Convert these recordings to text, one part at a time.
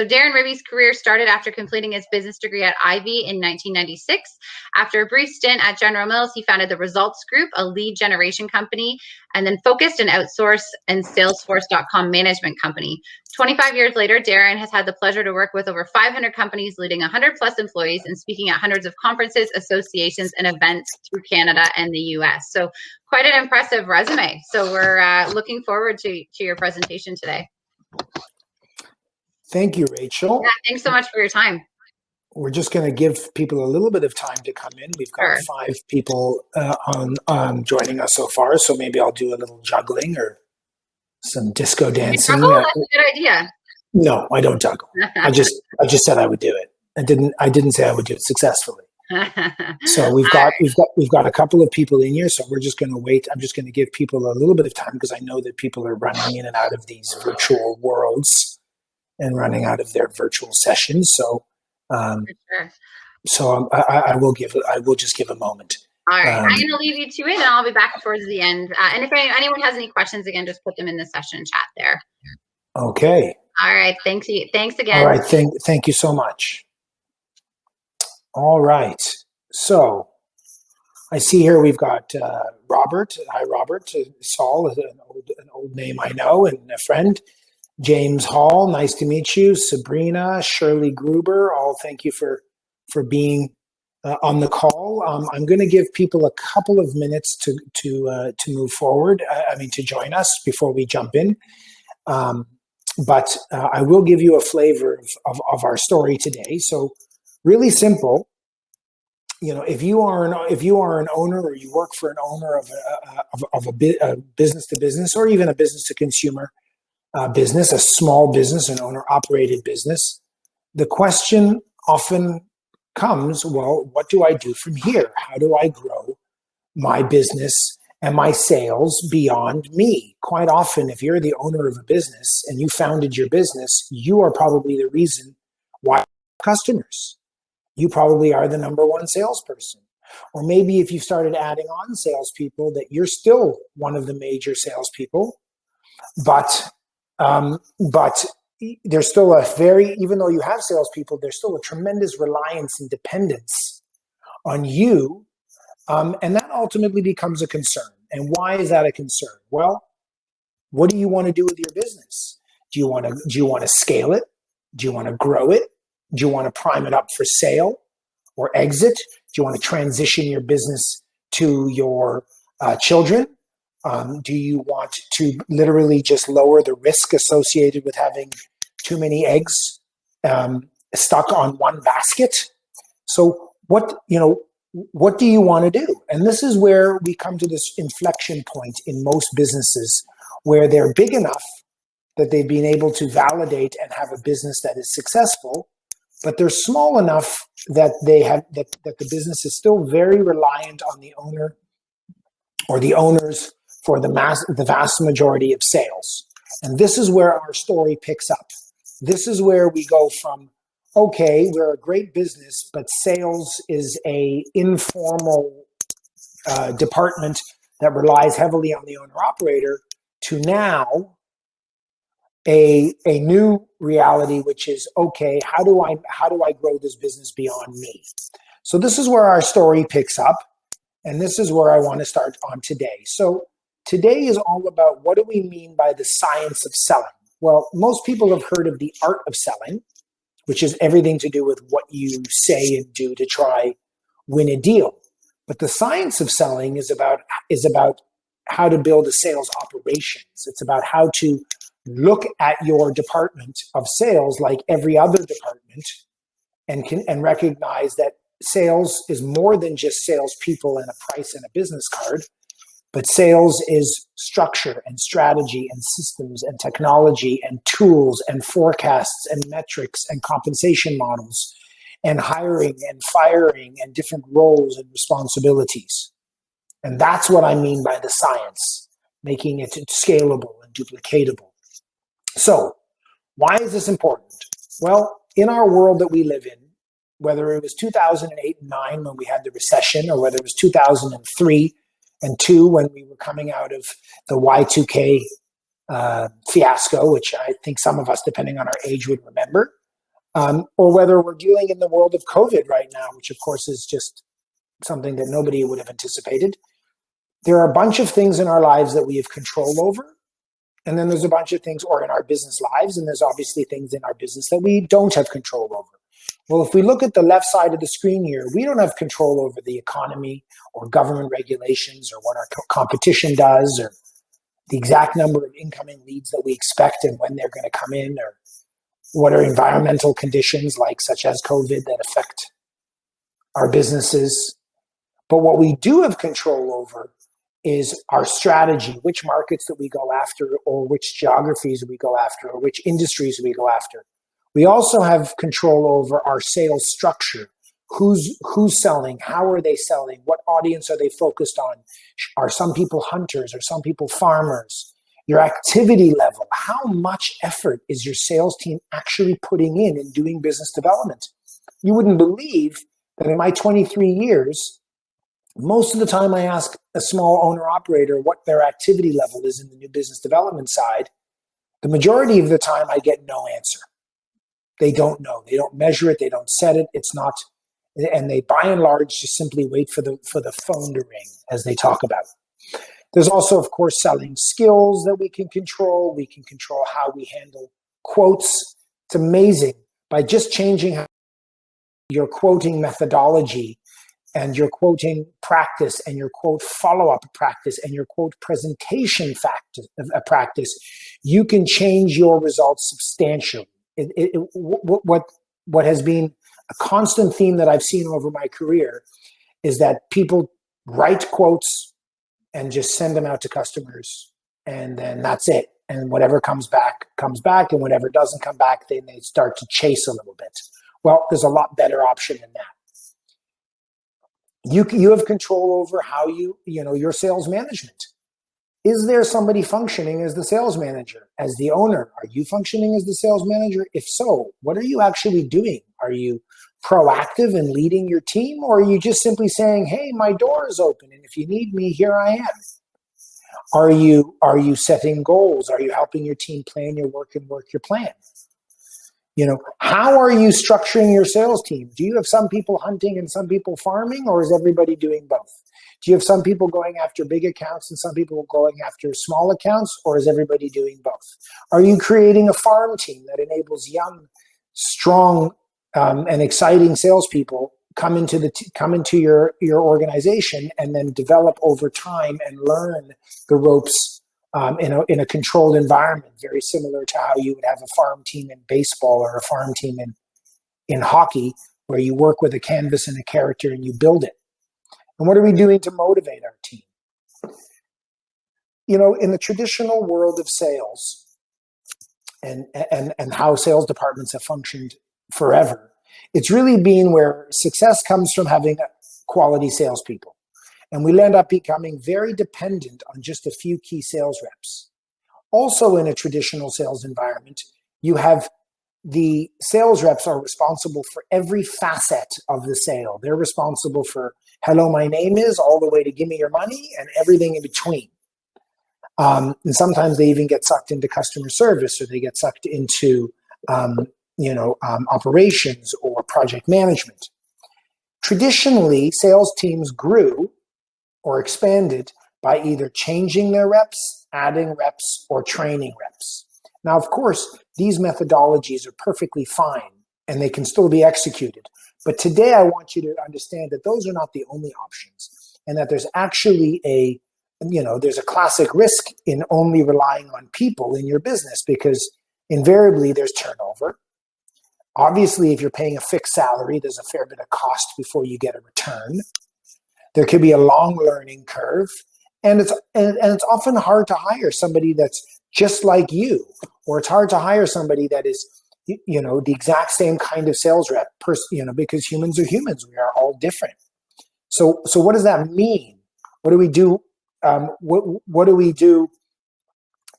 So Darren Rabie's career started after completing his business degree at Ivy in 1996. After a brief stint at General Mills, he founded the Results Group, a lead generation company, and then focused and outsourced and Salesforce.com management company. 25 years later, Darren has had the pleasure to work with over 500 companies, leading 100 plus employees and speaking at hundreds of conferences, associations, and events through Canada and the US. So quite an impressive resume. So we're looking forward to your presentation today. Thank you, Rachel. Yeah, thanks so much for your time. We're just going to give people a little bit of time to come in. We've got 5 people joining us so far, so maybe I'll do a little juggling or some disco dancing. Juggle? That's a good idea. No, I don't juggle. I just said I would do it. I didn't say I would do it successfully. So we've got a couple of people in here, so we're just going to wait. I'm just going to give people a little bit of time because I know that people are running in and out of these virtual worlds and running out of their virtual sessions. So, I will just give a moment. All right, I'm going to leave you to it, and I'll be back towards the end. And if anyone has any questions, again, just put them in the session chat there. Okay. All right. Thanks again. All right. Thank you so much. All right. So I see here we've got Robert. Hi, Robert. Saul is an old name I know and a friend. James Hall, nice to meet you. Sabrina, Shirley Gruber, all thank you for being on the call. I'm going to give people a couple of minutes to move forward. To join us before we jump in. But I will give you a flavor of our story today. So, really simple. If you are an owner or you work for an owner of a business to business or even a business to consumer business, a small business, an owner-operated business, the question often comes, well, what do I do from here? How do I grow my business and my sales beyond me? Quite often, if you're the owner of a business and you founded your business, you are probably the reason why customers. You probably are the number one salesperson. Or maybe if you started adding on salespeople, that you're still one of the major salespeople, but there's still even though you have salespeople, there's still a tremendous reliance and dependence on you. And that ultimately becomes a concern. And why is that a concern? Well, what do you want to do with your business? Do you want to scale it? Do you want to grow it? Do you want to prime it up for sale or exit? Do you want to transition your business to your children? Do you want to literally just lower the risk associated with having too many eggs stuck on one basket? So what do you want to do? And this is where we come to this inflection point in most businesses where they're big enough that they've been able to validate and have a business that is successful, but they're small enough that that the business is still very reliant on the owner or the owners for the vast majority of sales. And this is where our story picks up. This is where we go from, okay, we're a great business, but sales is a informal department that relies heavily on the owner-operator, to now a new reality, which is, okay, how do I grow this business beyond me? So this is where our story picks up, and this is where I want to start on today. So today is all about, what do we mean by the science of selling? Well, most people have heard of the art of selling, which is everything to do with what you say and do to try win a deal. But the science of selling is about how to build a sales operations. It's about how to look at your department of sales like every other department and recognize that sales is more than just salespeople and a price and a business card, but sales is structure and strategy and systems and technology and tools and forecasts and metrics and compensation models and hiring and firing and different roles and responsibilities. And that's what I mean by the science, making it scalable and duplicatable. So why is this important? Well, in our world that we live in, whether it was 2008 and 9 when we had the recession, or whether it was 2003 and 2 when we were coming out of the Y2K fiasco, which I think some of us, depending on our age, would remember. or whether we're dealing in the world of COVID right now, which of course is just something that nobody would have anticipated. There are a bunch of things in our lives that we have control over. And then there's a bunch of things, or in our business lives, and there's obviously things in our business that we don't have control over. Well, if we look at the left side of the screen here, we don't have control over the economy or government regulations or what our competition does or the exact number of incoming leads that we expect and when they're going to come in, or what are environmental conditions like such as COVID that affect our businesses. But what we do have control over is our strategy, which markets that we go after, or which geographies we go after, or which industries we go after. We also have control over our sales structure. Who's selling? How are they selling? What audience are they focused on? Are some people hunters? Are some people farmers? Your activity level. How much effort is your sales team actually putting in doing business development? You wouldn't believe that in my 23 years, most of the time I ask a small owner operator what their activity level is in the new business development side. The majority of the time I get no answer. They don't know. They don't measure it. They don't set it. It's not, and they by and large just simply wait for the phone to ring, as they talk about. There's also, of course, selling skills that we can control. We can control how we handle quotes. It's amazing. By just changing your quoting methodology and your quoting practice and your quote follow-up practice and your quote presentation practice, you can change your results substantially. What has been a constant theme that I've seen over my career is that people write quotes and just send them out to customers, and then that's it. And whatever comes back, and whatever doesn't come back, then they start to chase a little bit. Well, there's a lot better option than that. You have control over how your sales management. Is there somebody functioning as the sales manager? As the owner, are you functioning as the sales manager? If so, what are you actually doing? Are you proactive in leading your team, or are you just simply saying, hey, my door is open, and if you need me, here I am? Are you setting goals? Are you helping your team plan your work and work your plan? How are you structuring your sales team? Do you have some people hunting and some people farming, or is everybody doing both? Do you have some people going after big accounts and some people going after small accounts, or is everybody doing both? Are you creating a farm team that enables young, strong, and exciting salespeople come into your organization and then develop over time and learn the ropes in a controlled environment, very similar to how you would have a farm team in baseball or a farm team in hockey, where you work with a canvas and a character and you build it. And what are we doing to motivate our team? In the traditional world of sales and how sales departments have functioned forever, it's really been where success comes from having quality salespeople. And we'll end up becoming very dependent on just a few key sales reps. Also, in a traditional sales environment, you have the sales reps are responsible for every facet of the sale. They're responsible for hello, my name is, all the way to give me your money and everything in between. And sometimes they even get sucked into customer service, or they get sucked into operations or project management. Traditionally, sales teams grew or expanded by either changing their reps, adding reps, or training reps. Now, of course, these methodologies are perfectly fine and they can still be executed. But today I want you to understand that those are not the only options, and that there's actually there's a classic risk in only relying on people in your business, because invariably there's turnover. Obviously, if you're paying a fixed salary, there's a fair bit of cost before you get a return. There could be a long learning curve, and it's often hard to hire somebody that's just like you, or it's hard to hire somebody that is, the exact same kind of sales rep, because humans are humans. We are all different. So what does that mean? What do we do? What do we do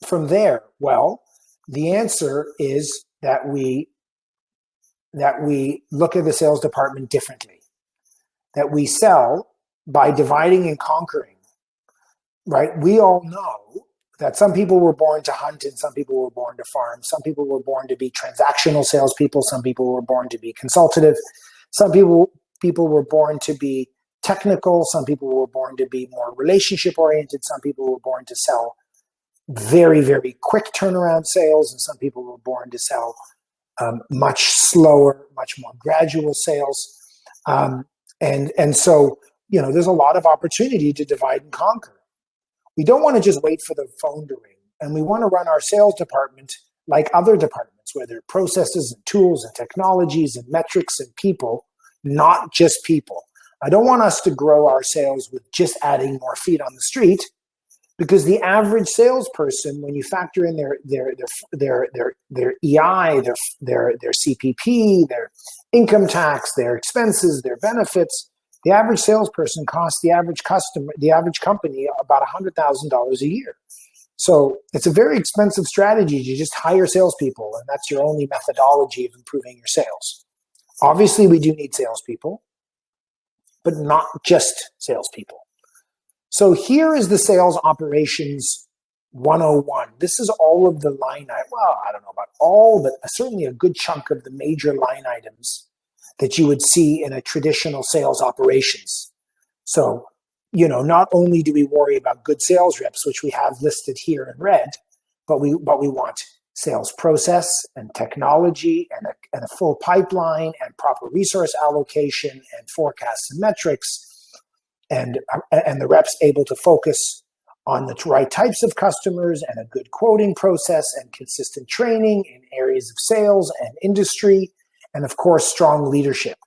from there? Well, the answer is that we look at the sales department differently, that we sell by dividing and conquering, right? We all know that some people were born to hunt and some people were born to farm. Some people were born to be transactional salespeople. Some people were born to be consultative. Some people were born to be technical. Some people were born to be more relationship oriented. Some people were born to sell very, very quick turnaround sales. And some people were born to sell much slower, much more gradual sales. And so, there's a lot of opportunity to divide and conquer. We don't want to just wait for the phone to ring, and we want to run our sales department like other departments, where there are processes and tools and technologies and metrics and people, not just people. I don't want us to grow our sales with just adding more feet on the street, because the average salesperson, when you factor in their EI, their CPP, their income tax, their expenses, their benefits, the average salesperson costs the average company about $100,000 a year. So it's a very expensive strategy to just hire salespeople, and that's your only methodology of improving your sales. Obviously, we do need salespeople, but not just salespeople. So here is the sales operations 101. This is all of the line items. Well, I don't know about all, but certainly a good chunk of the major line items that you would see in a traditional sales operations. So, not only do we worry about good sales reps, which we have listed here in red, but we want sales process and technology and a full pipeline and proper resource allocation and forecasts and metrics, and the reps able to focus on the right types of customers and a good quoting process and consistent training in areas of sales and industry, and of course, strong leadership.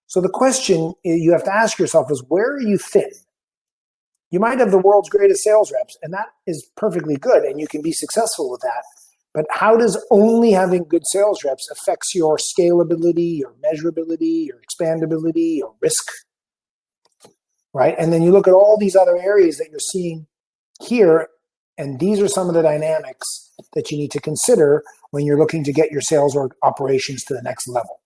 So the question you have to ask yourself is, where are you thin? You might have the world's greatest sales reps, and that is perfectly good, and you can be successful with that. But how does only having good sales reps affects your scalability, your measurability, your expandability, your risk, right? And then you look at all these other areas that you're seeing here, and these are some of the dynamics that you need to consider when you're looking to get your sales or operations to the next level.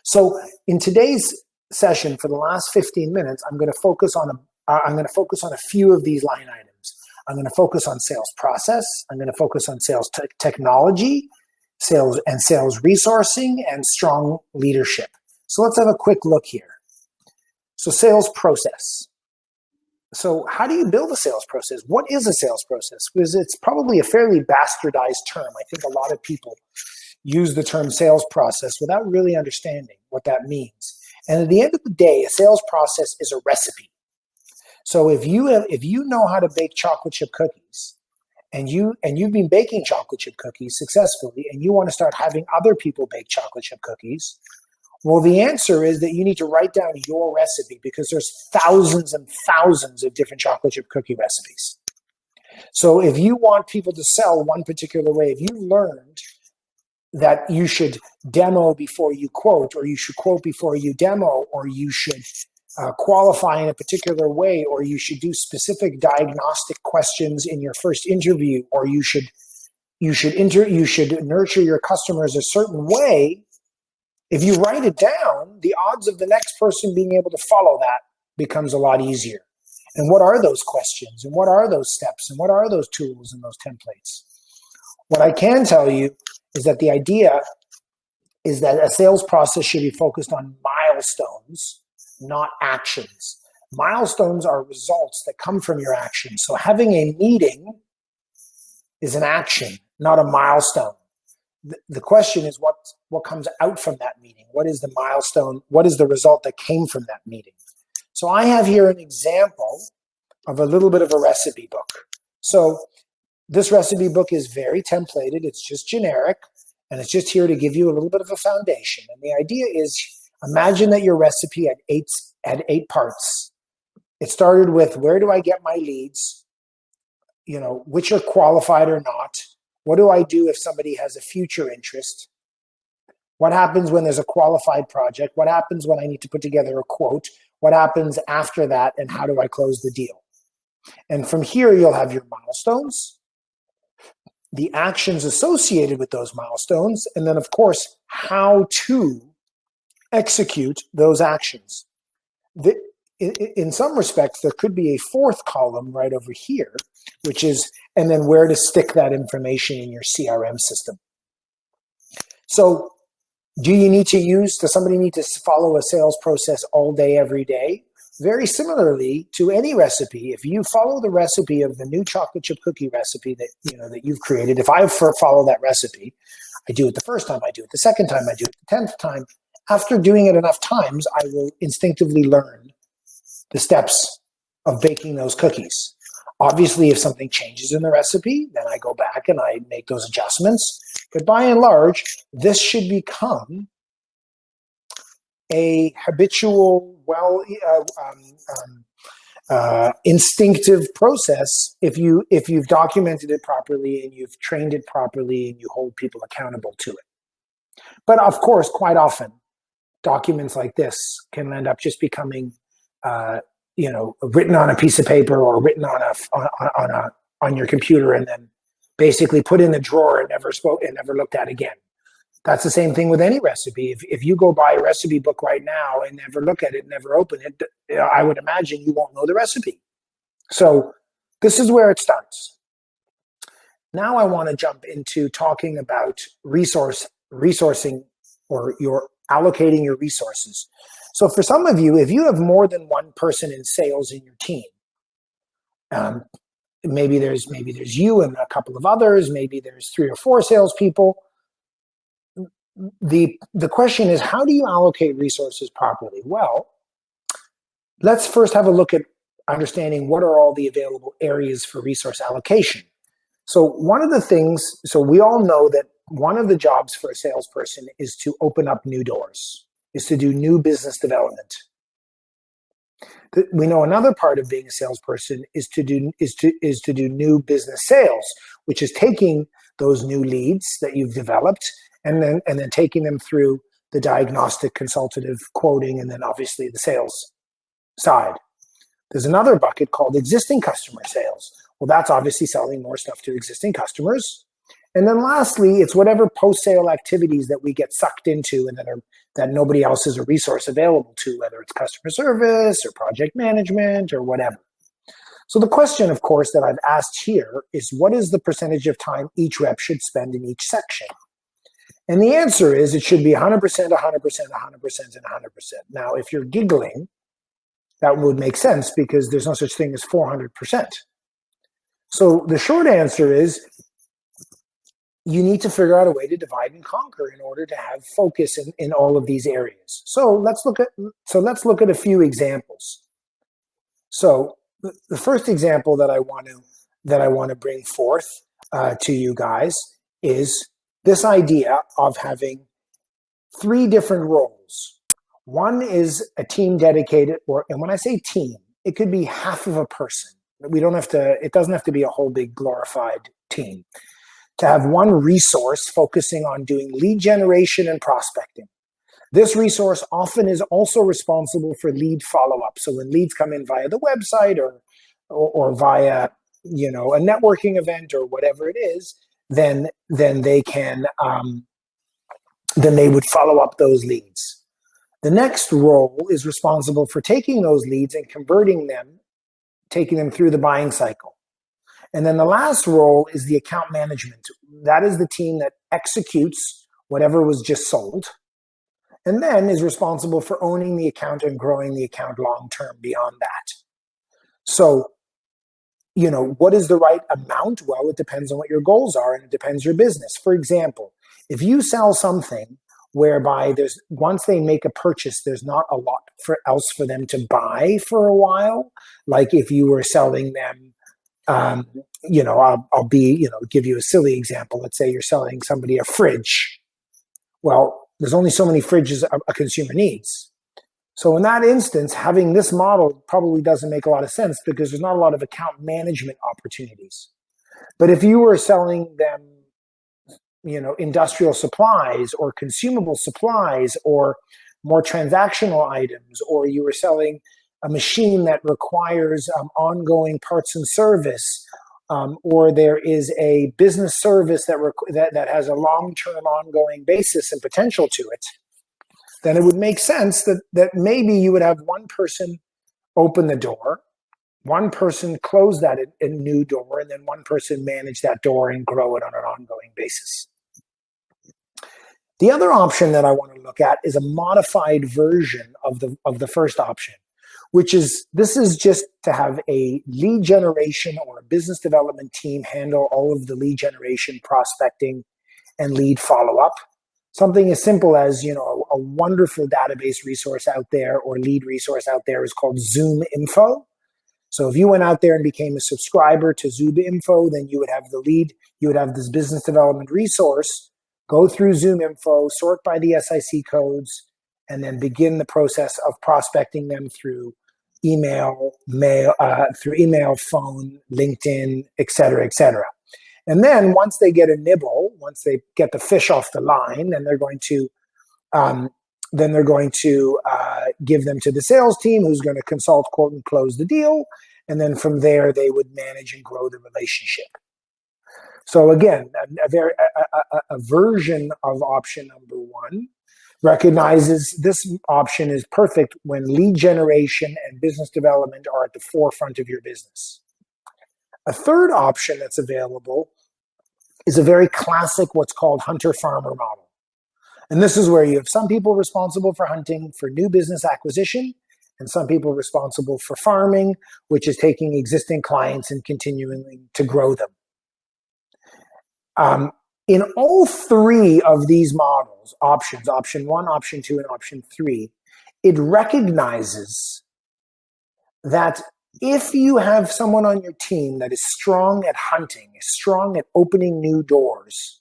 So in today's session, for the last 15 minutes, I'm going to focus on a few of these line items. I'm going to focus on sales process. I'm going to focus on sales technology, sales resourcing, and strong leadership. So let's have a quick look here. So sales process. So how do you build a sales process? What is a sales process? Because it's probably a fairly bastardized term. I think a lot of people use the term sales process without really understanding what that means. And at the end of the day, a sales process is a recipe. So if you know how to bake chocolate chip cookies, and you've been baking chocolate chip cookies successfully, and you want to start having other people bake chocolate chip cookies, well, the answer is that you need to write down your recipe, because there's thousands and thousands of different chocolate chip cookie recipes. So if you want people to sell one particular way, if you learned that you should demo before you quote, or you should quote before you demo, or you should qualify in a particular way, or you should do specific diagnostic questions in your first interview, or you should nurture your customers a certain way. If you write it down, the odds of the next person being able to follow that becomes a lot easier. And what are those questions? And what are those steps? And what are those tools and those templates? What I can tell you is that the idea is that a sales process should be focused on milestones, not actions. Milestones are results that come from your actions. So having a meeting is an action, not a milestone. The question is what comes out from that meeting? What is the milestone? What is the result that came from that meeting? So I have here an example of a little bit of a recipe book. So this recipe book is very templated. It's just generic, and it's just here to give you a little bit of a foundation. And the idea is, imagine that your recipe had eight parts. It started with, where do I get my leads? Which are qualified or not? What do I do if somebody has a future interest? What happens when there's a qualified project? What happens when I need to put together a quote? What happens after that? And how do I close the deal? And from here, you'll have your milestones, the actions associated with those milestones, and then, of course, how to execute those actions. in some respects, there could be a fourth column right over here, which is, and then where to stick that information in your CRM system. So does somebody need to follow a sales process all day, every day? Very similarly to any recipe, if you follow the recipe of the new chocolate chip cookie recipe that you've created, if I follow that recipe, I do it the first time, I do it the second time, I do it the 10th time. After doing it enough times, I will instinctively learn the steps of baking those cookies. Obviously, if something changes in the recipe, then I go back and I make those adjustments. But by and large, this should become a habitual, instinctive process if you've documented it properly and you've trained it properly and you hold people accountable to it. But of course, quite often, documents like this can end up just becoming, written on a piece of paper or written on your computer and then basically put in a drawer and never looked at again. That's the same thing with any recipe. If you go buy a recipe book right now and never look at it, never open it, I would imagine you won't know the recipe. So this is where it starts. Now I want to jump into talking about resourcing, or your allocating your resources. So for some of you, if you have more than one person in sales in your team, maybe there's you and a couple of others, maybe there's 3 or 4 salespeople. The question is, how do you allocate resources properly? Well, let's first have a look at understanding what are all the available areas for resource allocation. So we all know that one of the jobs for a salesperson is to open up new doors, is to do new business development. We know another part of being a salesperson is to do new business sales, which is taking those new leads that you've developed and then taking them through the diagnostic, consultative, quoting, and then obviously the sales side. There's another bucket called existing customer sales. Well, that's obviously selling more stuff to existing customers. And then lastly, it's whatever post-sale activities that we get sucked into and that nobody else has a resource available to, whether it's customer service or project management or whatever. So the question, of course, that I've asked here is, what is the percentage of time each rep should spend in each section? And the answer is it should be 100%, 100%, 100%, and 100%. Now, if you're giggling, that would make sense because there's no such thing as 400%. So the short answer is you need to figure out a way to divide and conquer in order to have focus in all of these areas. So let's look at a few examples. So the first example that I want to bring forth to you guys is this idea of having 3 different roles. One is a team dedicated, and when I say team, it could be half of a person. It doesn't have to be a whole big glorified team. To have one resource focusing on doing lead generation and prospecting. This resource often is also responsible for lead follow-up. So when leads come in via the website or via a networking event or whatever it is, then they would follow up those leads. The next role is responsible for taking those leads and converting them, taking them through the buying cycle. And then the last role is the account management. That is the team that executes whatever was just sold, and then is responsible for owning the account and growing the account long-term beyond that. So, what is the right amount? Well, it depends on what your goals are, and it depends your business. For example, if you sell something whereby once they make a purchase, there's not a lot else for them to buy for a while, like if you were selling them, I'll give you a silly example. Let's say you're selling somebody a fridge. Well, there's only so many fridges a consumer needs. So in that instance, having this model probably doesn't make a lot of sense because there's not a lot of account management opportunities. But if you were selling them, industrial supplies or consumable supplies or more transactional items, or you were selling a machine that requires ongoing parts and service, or there is a business service that has a long-term ongoing basis and potential to it, then it would make sense that maybe you would have one person open the door, one person close that new door, and then one person manage that door and grow it on an ongoing basis. The other option that I want to look at is a modified version of the first option, which is, this is just to have a lead generation or a business development team handle all of the lead generation, prospecting, and lead follow-up. Something as simple as, a wonderful database resource out there or lead resource out there is called Zoom Info. So if you went out there and became a subscriber to Zoom Info, then you would have the lead, you would have this business development resource, go through Zoom Info, sort by the SIC codes, and then begin the process of prospecting them through email, phone, LinkedIn, et cetera, et cetera. And then once they get a nibble, once they get the fish off the line, then they're going to give them to the sales team, who's going to consult, quote, and close the deal. And then from there, they would manage and grow the relationship. So again, a version of option number one recognizes this option is perfect when lead generation and business development are at the forefront of your business. A third option that's available is a very classic, what's called hunter-farmer model. And this is where you have some people responsible for hunting for new business acquisition, and some people responsible for farming, which is taking existing clients and continuing to grow them. In all three of these models, options, option one, option two, and option three, it recognizes that if you have someone on your team that is strong at hunting, is strong at opening new doors,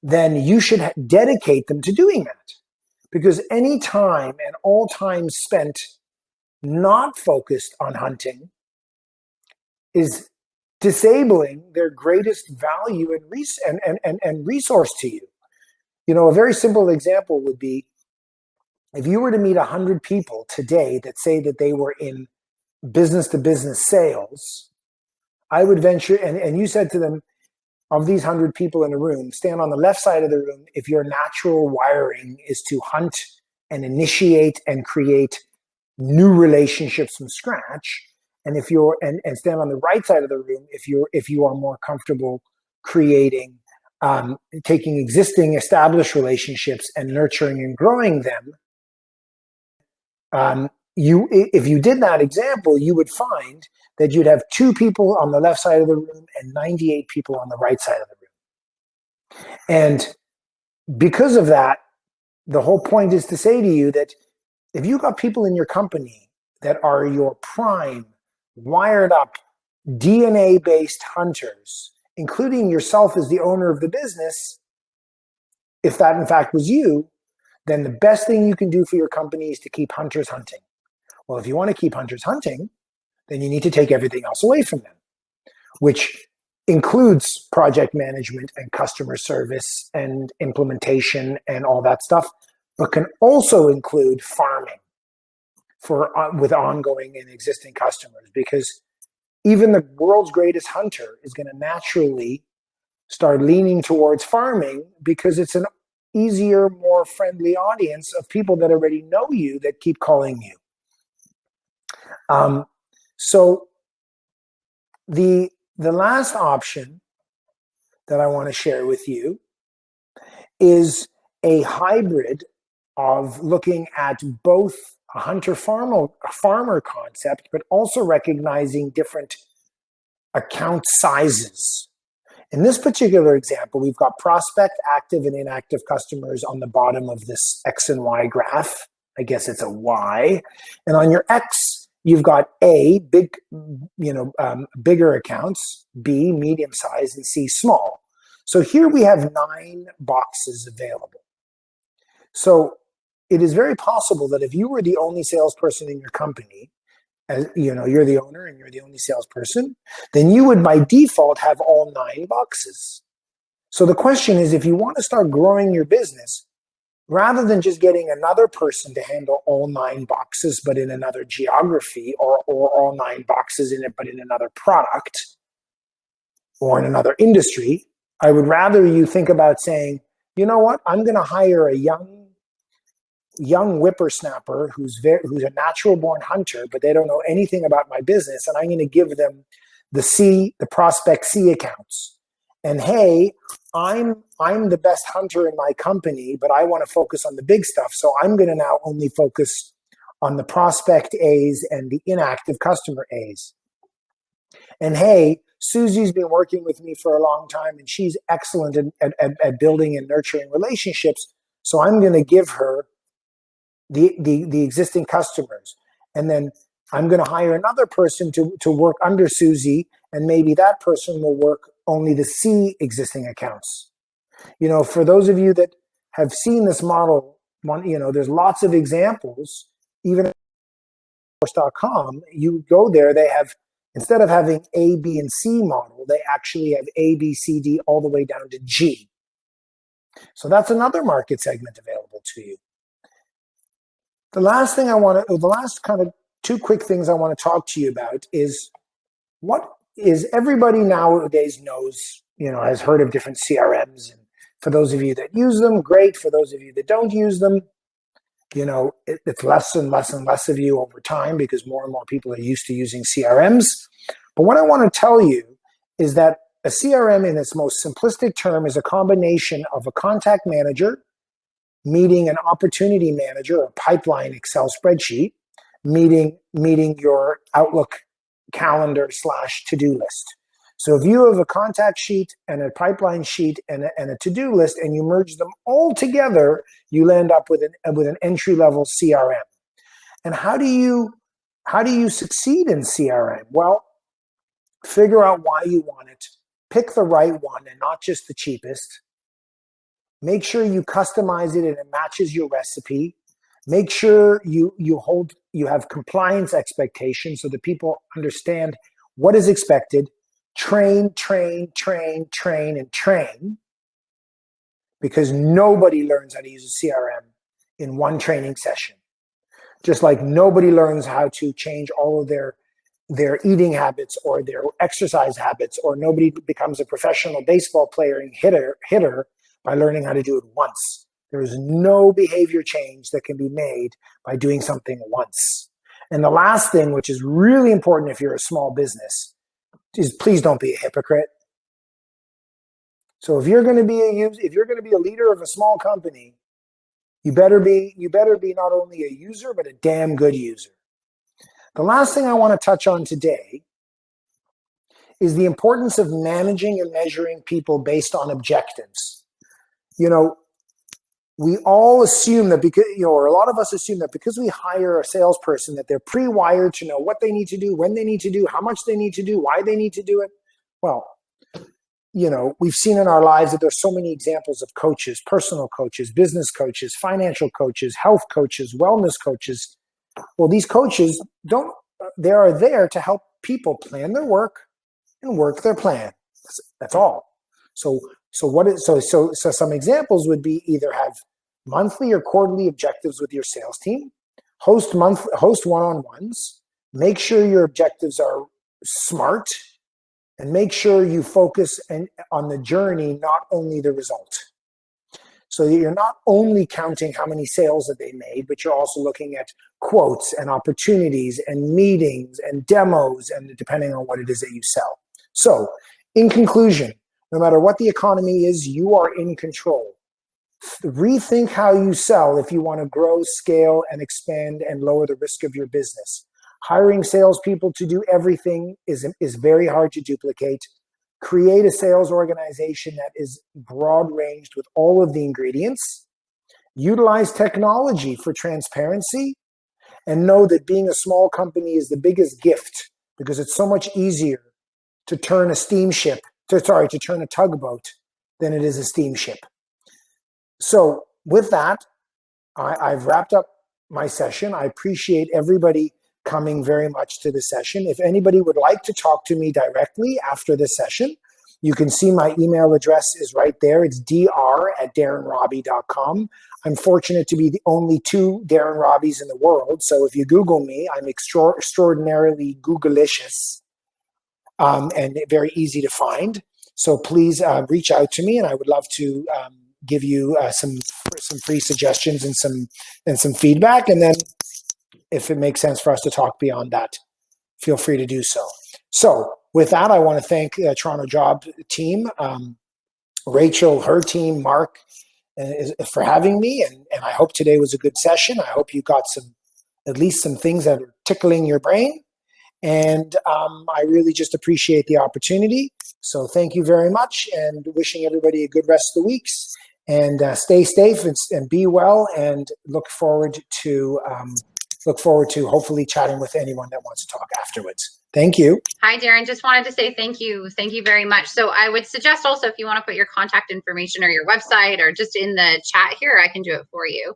then you should dedicate them to doing that. Because any time and all time spent not focused on hunting is disabling their greatest value and resource to you. A very simple example would be, if you were to meet 100 people today that say that they were in business-to-business sales, I would venture, and you said to them, of these 100 people in a room, stand on the left side of the room if your natural wiring is to hunt and initiate and create new relationships from scratch, and if you're and stand on the right side of the room if you are more comfortable creating, taking existing established relationships and nurturing and growing them. If you did that example, you would find that you'd have 2 people on the left side of the room and 98 people on the right side of the room. And because of that, the whole point is to say to you that if you've got people in your company that are your prime, wired up, DNA-based hunters, including yourself as the owner of the business, if that in fact was you, then the best thing you can do for your company is to keep hunters hunting. Well, if you want to keep hunters hunting, then you need to take everything else away from them, which includes project management and customer service and implementation and all that stuff, but can also include farming with ongoing and existing customers, because even the world's greatest hunter is going to naturally start leaning towards farming because it's an easier, more friendly audience of people that already know you that keep calling you. So the last option that I want to share with you is a hybrid of looking at both a hunter-farmer concept, but also recognizing different account sizes. In this particular example, we've got prospect, active, and inactive customers on the bottom of this X and Y graph. I guess it's a Y. And on your X, you've got A, bigger accounts, B, medium size, and C, small. So here we have 9 boxes available. So it is very possible that if you were the only salesperson in your company, as you're the owner and you're the only salesperson, then you would by default have all 9 boxes. So the question is, if you want to start growing your business, rather than just getting another person to handle all 9 boxes, but in another geography, or all 9 boxes in it, but in another product or in another industry, I would rather you think about saying, you know what, I'm going to hire a young young whippersnapper who's a natural born hunter, but they don't know anything about my business, and I'm going to give them the prospect C accounts. And hey, I'm the best hunter in my company, but I want to focus on the big stuff. So I'm going to now only focus on the prospect A's and the inactive customer A's. And hey, Susie's been working with me for a long time, and she's excellent at building and nurturing relationships. So I'm going to give her the existing customers. And then I'm going to hire another person to work under Susie, and maybe that person will work only the C existing accounts. You know, for those of you that have seen this model, you know, there's lots of examples. Even at salesforce.com, you go there, they have, instead of having A, B, and C model, they actually have A, B, C, D, all the way down to G. So that's another market segment available to you. The last kind of two quick things I want to talk to you about is what is everybody nowadays knows, you know, has heard of different CRMs. And for those of you that use them, great. For those of you that don't use them, you know, it's less and less and less of you over time because more and more people are used to using CRMs. But what I want to tell you is that a CRM in its most simplistic term is a combination of a contact manager, meeting an opportunity manager, a pipeline Excel spreadsheet, meeting your Outlook calendar / to-do list. So if you have a contact sheet and a pipeline sheet and a to-do list, and you merge them all together, you land up with an entry-level CRM. And how do you succeed in CRM? Well, figure out why you want it. Pick the right one and not just the cheapest. Make sure you customize it and it matches your recipe. Make sure you have compliance expectations so that people understand what is expected. Train, and train. Because nobody learns how to use a CRM in one training session. Just like nobody learns how to change all of their eating habits or their exercise habits, or nobody becomes a professional baseball player and hitter by learning how to do it once. There is no behavior change that can be made by doing something once. And the last thing, which is really important if you're a small business, is please don't be a hypocrite. So if you're going to be a leader of a small company, you better be not only a user, but a damn good user. The last thing I want to touch on today is the importance of managing and measuring people based on objectives. You know, we all assume that or a lot of us assume that because we hire a salesperson that they're pre-wired to know what they need to do, when they need to do, how much they need to do, why they need to do it. Well, you know, we've seen in our lives that there's so many examples of coaches, personal coaches, business coaches, financial coaches, health coaches, wellness coaches. Well, these coaches they are there to help people plan their work and work their plan. That's all. So some examples would be either have monthly or quarterly objectives with your sales team, host one-on-ones, make sure your objectives are SMART, and make sure you focus on the journey, not only the result. So that you're not only counting how many sales that they made, but you're also looking at quotes and opportunities and meetings and demos, and depending on what it is that you sell. So in conclusion, no matter what the economy is, you are in control. Rethink how you sell if you want to grow, scale, and expand and lower the risk of your business. Hiring salespeople to do everything is very hard to duplicate. Create a sales organization that is broad-ranged with all of the ingredients. Utilize technology for transparency, and know that being a small company is the biggest gift, because it's so much easier to turn to turn a tugboat than it is a steamship. So with that, I've wrapped up my session. I appreciate everybody coming very much to the session. If anybody would like to talk to me directly after the session, you can see my email address is right there. It's dr@darrenrabie.com. I'm fortunate to be the only two Darren Rabies in the world. So if you Google me, I'm extraordinarily Googleicious. And very easy to find. So please reach out to me, and I would love to give you some some free suggestions and some feedback. And then if it makes sense for us to talk beyond that, feel free to do so. So with that, I want to thank the Toronto Job team, Rachel, her team, Mark, for having me. And I hope today was a good session. I hope you got at least some things that are tickling your brain. And I really just appreciate the opportunity. So thank you very much, and wishing everybody a good rest of the weeks. And stay safe and be well. And look forward to hopefully chatting with anyone that wants to talk afterwards. Thank you. Hi, Darren. Just wanted to say thank you. Thank you very much. So I would suggest also, if you want to put your contact information or your website or just in the chat here, I can do it for you.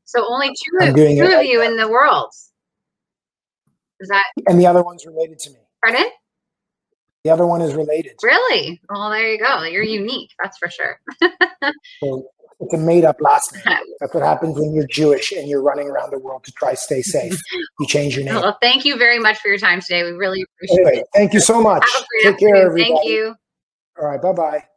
So only two of you in the world. Is that? And the other one's related to me. Pardon? The other one is related. Really? Well, there you go. You're unique. That's for sure. So it's a made-up last name. That's what happens when you're Jewish and you're running around the world to try to stay safe. You change your name. Well, thank you very much for your time today. We really appreciate it. Thank you so much. Have a great afternoon. Take care, everybody. Thank you. All right. Bye-bye.